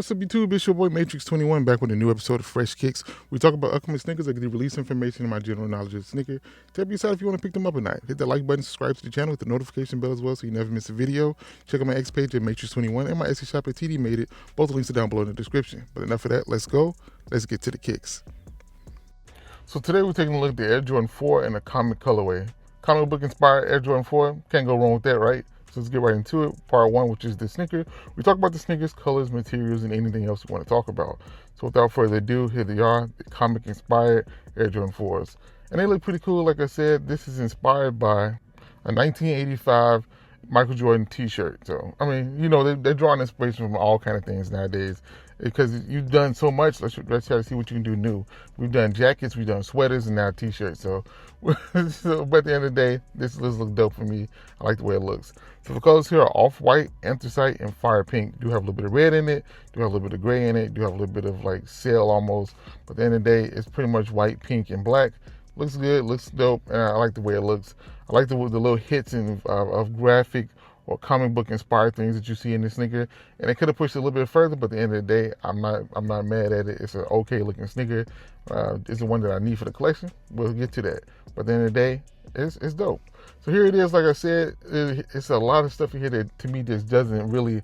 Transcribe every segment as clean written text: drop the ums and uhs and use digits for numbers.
What's up, YouTube? It's your boy M8trix21 back with a new episode of Fresh Kicks. We talk about upcoming sneakers. I give you release information and my general knowledge of the sneaker. Tell me if you want to pick them up or not. Hit that like button, subscribe to the channel, hit the notification bell as well so you never miss a video. Check out my X page at M8trix21 and my Etsy shop at TDMadeIt. Both links are down below in the description. But enough of that. Let's go. Let's get to the kicks. So today we're taking a look at the Air Jordan 4 in a comic colorway. Comic book inspired Air Jordan 4. Can't go wrong with that, right? So let's get right into it. Part one, which is the sneaker. We talk about the sneakers, colors, materials, and anything else we want to talk about. So without further ado, here they are, the comic-inspired Air Jordan 4s. And they look pretty cool. Like I said, this is inspired by a 1985 Michael Jordan T-shirt. So, I mean, you know, they're drawing inspiration from all kind of things nowadays. Because you've done so much, let's try to see what you can do new. We've done jackets, we've done sweaters, and now T-shirts. So, but at the end of the day, this looks dope for me. I like the way it looks. So the colors here are off-white, anthracite, and fire pink. Do have a little bit of red in it. Do have a little bit of gray in it. Do have a little bit of like sail almost. But at the end of the day, it's pretty much white, pink, and black. Looks good, looks dope, and I like the way it looks. I like the little hits of graphic or comic book inspired things that you see in this sneaker, and they could have pushed it a little bit further, but at the end of the day, I'm not mad at it. It's an okay looking sneaker. It's the one that I need for the collection. We'll get to that, but at the end of the day, it's dope. So here it is. Like I said, it's a lot of stuff in here that to me just doesn't really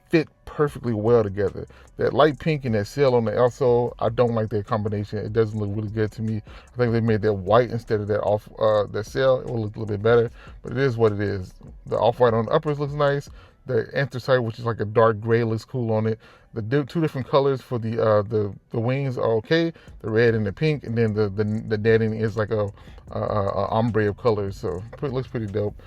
fit perfectly well together. That light pink and that sail on the outsole, I don't like that combination. It doesn't look really good to me. I think they made that white instead of that that sail. It will look a little bit better, but it is what it is. The off-white on the uppers looks nice. The anthracite, which is like a dark gray, looks cool on it. The two different colors for the wings are okay. The red and the pink, and then the netting is like a ombre of colors. So it looks pretty dope.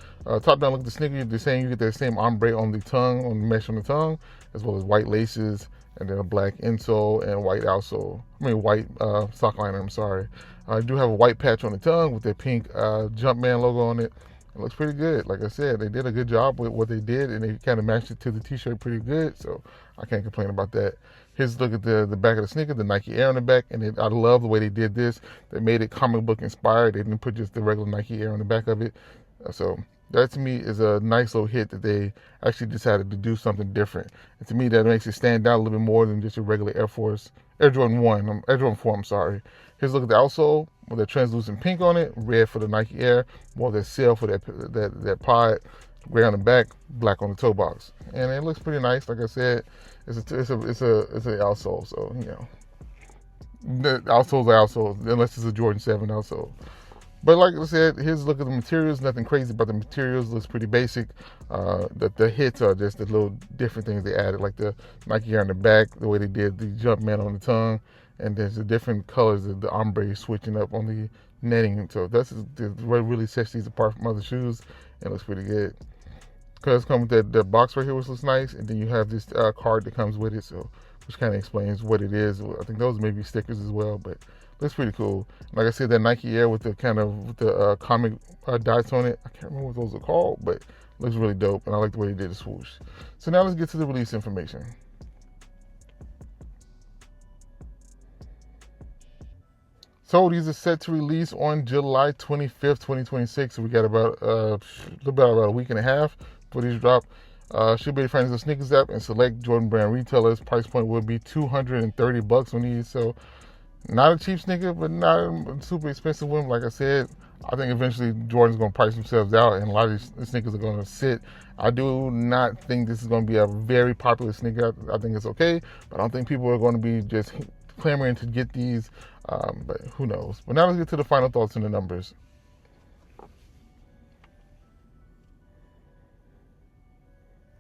Top down look at the sneaker. They're saying you get that same ombre on the tongue, on the mesh on the tongue, as well as white laces, and then a black insole and white outsole. I mean white sock liner. I'm sorry. I do have a white patch on the tongue with that pink Jumpman logo on it. It looks pretty good. Like I said, they did a good job with what they did, and they kind of matched it to the T-shirt pretty good, so I can't complain about that. Here's a look at the back of the sneaker, the Nike Air on the back, and I love the way they did this. They made it comic book inspired. They didn't put just the regular Nike Air on the back of it. So that to me is a nice little hit that they actually decided to do something different. And to me, that makes it stand out a little bit more than just a regular Air Jordan 4, I'm sorry. Here's a look at the outsole with the translucent pink on it, red for the Nike Air, more of that sail for that pod, gray on the back, black on the toe box, and it looks pretty nice. Like I said, it's an outsole, so you know, the outsole's the outsole, unless it's a Jordan 7 outsole. But like I said, here's a look at the materials. Nothing crazy about the materials. Looks pretty basic. The hits are just the little different things they added, like the Nike Air on the back, the way they did the Jumpman on the tongue, and there's the different colors of the ombre switching up on the netting. So that's what really sets these apart from other shoes, and it looks pretty good. Colors come with that box right here, which looks nice, and then you have this card that comes with it, so which kind of explains what it is. I think those may be stickers as well, but looks pretty cool. Like I said, that Nike Air with the kind of comic dots on it. I can't remember what those are called, but it looks really dope, and I like the way they did the swoosh. So now let's get to the release information. So these are set to release on July 25th, 2026. So we got about a week and a half for these drop. Should be friends of the sneakers app and select Jordan brand retailers. Price point will be $230 on these. So not a cheap sneaker, but not a super expensive one. Like I said, I think eventually Jordan's going to price themselves out, and a lot of these sneakers are going to sit. I do not think this is going to be a very popular sneaker. I think it's okay, but I don't think people are going to be just clamoring to get these, but who knows. But now let's get to the final thoughts and the numbers.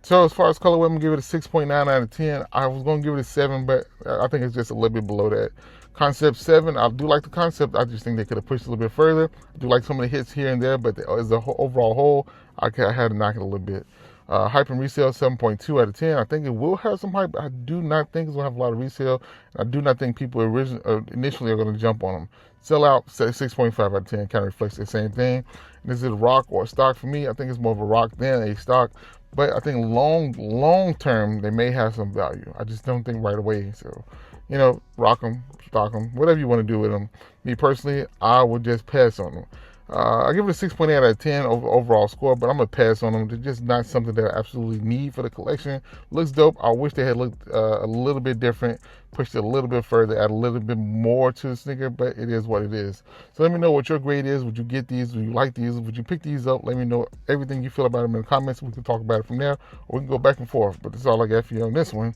So as far as colorway, I'm going to give it a 6.9 out of 10. I was going to give it a 7, but I think it's just a little bit below that. Concept 7, I do like the concept. I just think they could have pushed a little bit further. I do like some of the hits here and there, but as a overall whole, I had to knock it a little bit. Hype and resale, 7.2 out of 10. I think it will have some hype, but I do not think it's going to have a lot of resale. I do not think people initially are going to jump on them. Sell out, 6.5 out of 10, kind of reflects the same thing. And is it a rock or a stock for me? I think it's more of a rock than a stock. But I think long term, they may have some value. I just don't think right away. So, you know, rock them, stock them, whatever you want to do with them. Me personally, I would just pass on them. I give it a 6.8 out of 10 overall score, but I'm going to pass on them. They're just not something that I absolutely need for the collection. Looks dope. I wish they had looked a little bit different, pushed it a little bit further, add a little bit more to the sneaker, but it is what it is. So let me know what your grade is. Would you get these? Would you like these? Would you pick these up? Let me know everything you feel about them in the comments. We can talk about it from there, or we can go back and forth. But that's all I got for you on this one,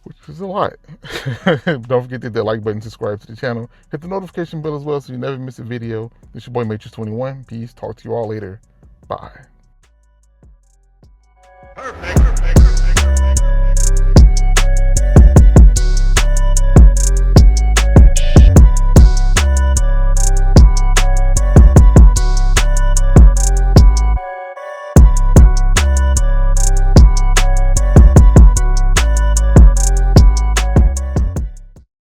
which is a lot. Don't forget to hit that like button, subscribe to the channel, hit the notification bell as well so you never miss a video. This is your boy M8trix21. Peace. Talk to you all later. Bye.